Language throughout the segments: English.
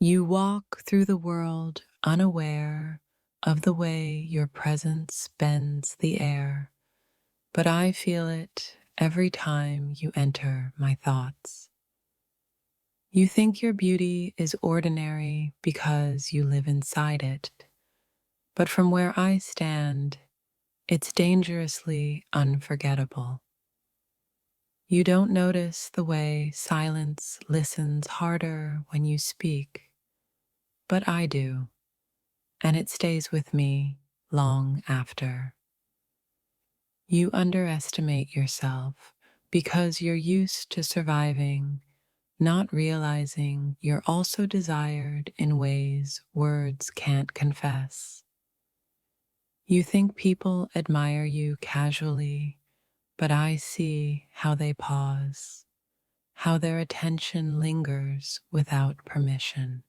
You walk through the world unaware of the way your presence bends the air, but I feel it every time you enter my thoughts. You think your beauty is ordinary because you live inside it, but from where I stand, it's dangerously unforgettable. You don't notice the way silence listens harder when you speak, but I do, and it stays with me long after. You underestimate yourself because you're used to surviving, not realizing you're also desired in ways words can't confess. You think people admire you casually, but I see how they pause, how their attention lingers without permission.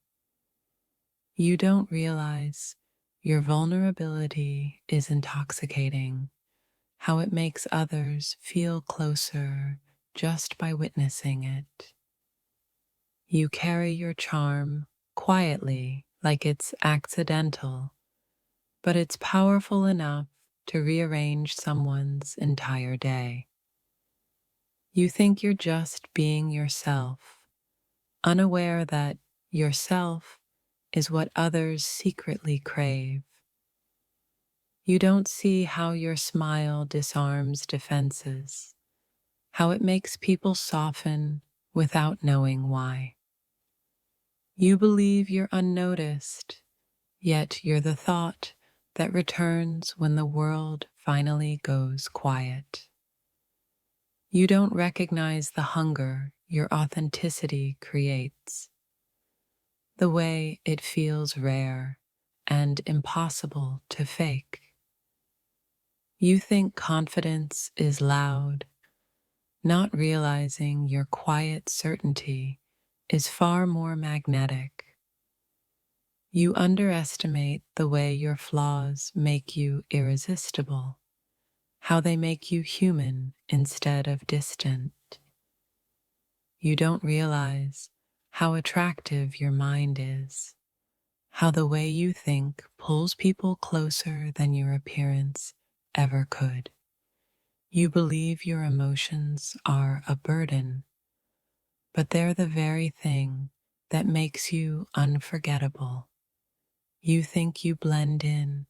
You don't realize your vulnerability is intoxicating, how it makes others feel closer just by witnessing it. You carry your charm quietly, like it's accidental, but it's powerful enough to rearrange someone's entire day. You think you're just being yourself, unaware that yourself is what others secretly crave. You don't see how your smile disarms defenses, how it makes people soften without knowing why. You believe you're unnoticed, yet you're the thought that returns when the world finally goes quiet. You don't recognize the hunger your authenticity creates, the way it feels rare and impossible to fake. You think confidence is loud, not realizing your quiet certainty is far more magnetic. You underestimate the way your flaws make you irresistible, how they make you human instead of distant. You don't realize how attractive your mind is, how the way you think pulls people closer than your appearance ever could. You believe your emotions are a burden, but they're the very thing that makes you unforgettable. You think you blend in,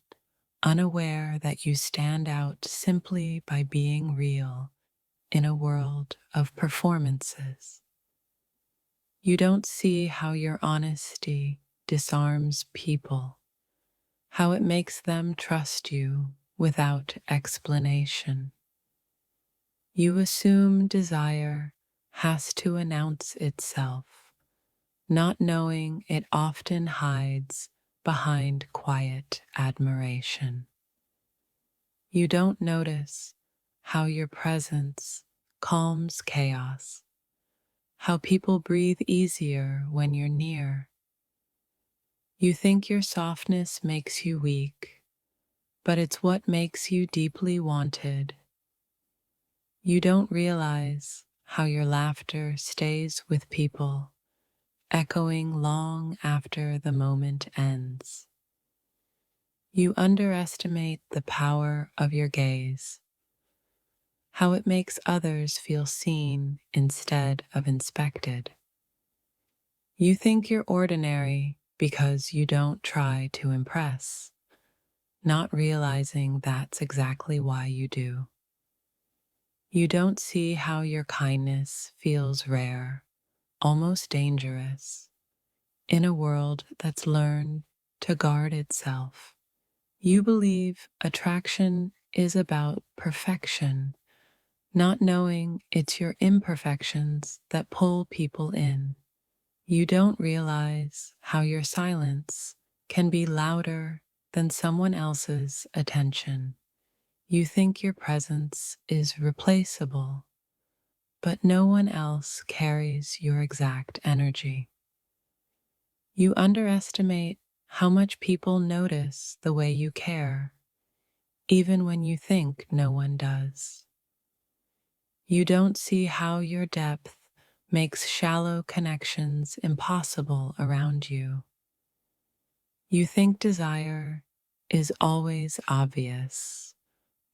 unaware that you stand out simply by being real in a world of performances. You don't see how your honesty disarms people, how it makes them trust you without explanation. You assume desire has to announce itself, not knowing it often hides behind quiet admiration. You don't notice how your presence calms chaos, how people breathe easier when you're near. You think your softness makes you weak, but it's what makes you deeply wanted. You don't realize how your laughter stays with people, echoing long after the moment ends. You underestimate the power of your gaze, how it makes others feel seen instead of inspected. You think you're ordinary because you don't try to impress, not realizing that's exactly why you do. You don't see how your kindness feels rare, almost dangerous, in a world that's learned to guard itself. You believe attraction is about perfection, not knowing it's your imperfections that pull people in. You don't realize how your silence can be louder than someone else's attention. You think your presence is replaceable, but no one else carries your exact energy. You underestimate how much people notice the way you care, even when you think no one does. You don't see how your depth makes shallow connections impossible around you. You think desire is always obvious,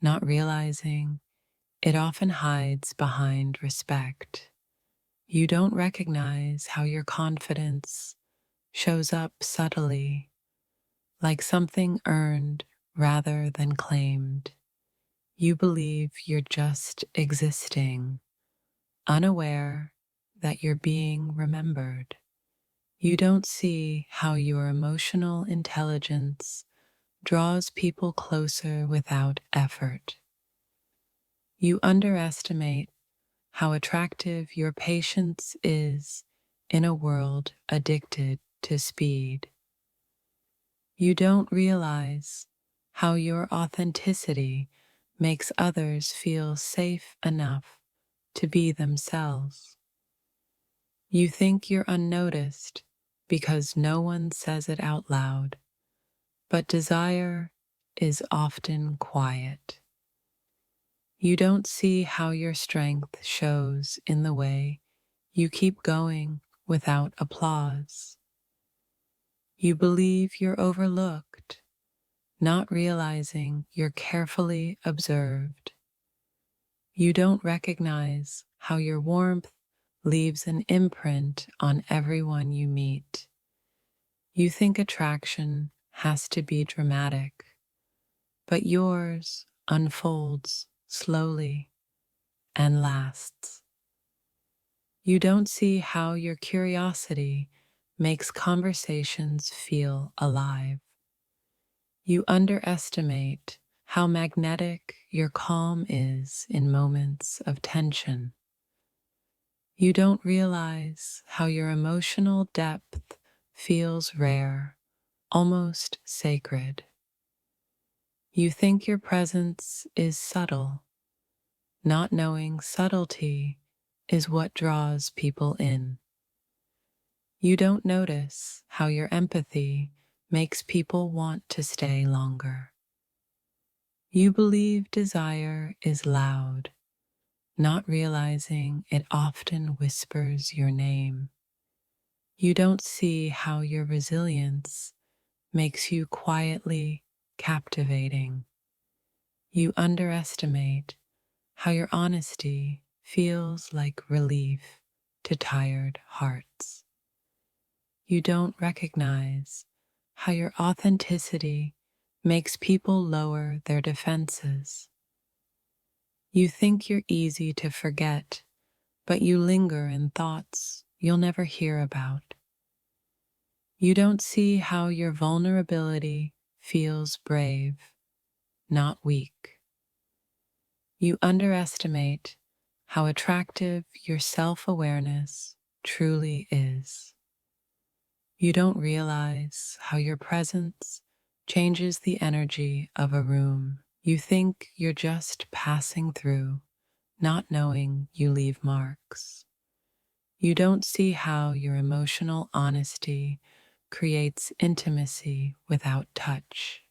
not realizing it often hides behind respect. You don't recognize how your confidence shows up subtly, like something earned rather than claimed. You believe you're just existing, unaware that you're being remembered. You don't see how your emotional intelligence draws people closer without effort. You underestimate how attractive your patience is in a world addicted to speed. You don't realize how your authenticity makes others feel safe enough to be themselves. You think you're unnoticed because no one says it out loud, but desire is often quiet. You don't see how your strength shows in the way you keep going without applause. You believe you're overlooked, not realizing you're carefully observed. You don't recognize how your warmth leaves an imprint on everyone you meet. You think attraction has to be dramatic, but yours unfolds slowly and lasts. You don't see how your curiosity makes conversations feel alive. You underestimate how magnetic your calm is in moments of tension. You don't realize how your emotional depth feels rare, almost sacred. You think your presence is subtle, not knowing subtlety is what draws people in. You don't notice how your empathy makes people want to stay longer. You believe desire is loud, not realizing it often whispers your name. You don't see how your resilience makes you quietly captivating. You underestimate how your honesty feels like relief to tired hearts. You don't recognize how your authenticity makes people lower their defenses. You think you're easy to forget, but you linger in thoughts you'll never hear about. You don't see how your vulnerability feels brave, not weak. You underestimate how attractive your self-awareness truly is. You don't realize how your presence changes the energy of a room. You think you're just passing through, not knowing you leave marks. You don't see how your emotional honesty creates intimacy without touch.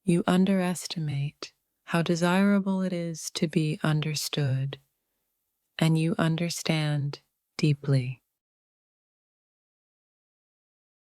You underestimate how desirable it is to be understood, and you understand deeply.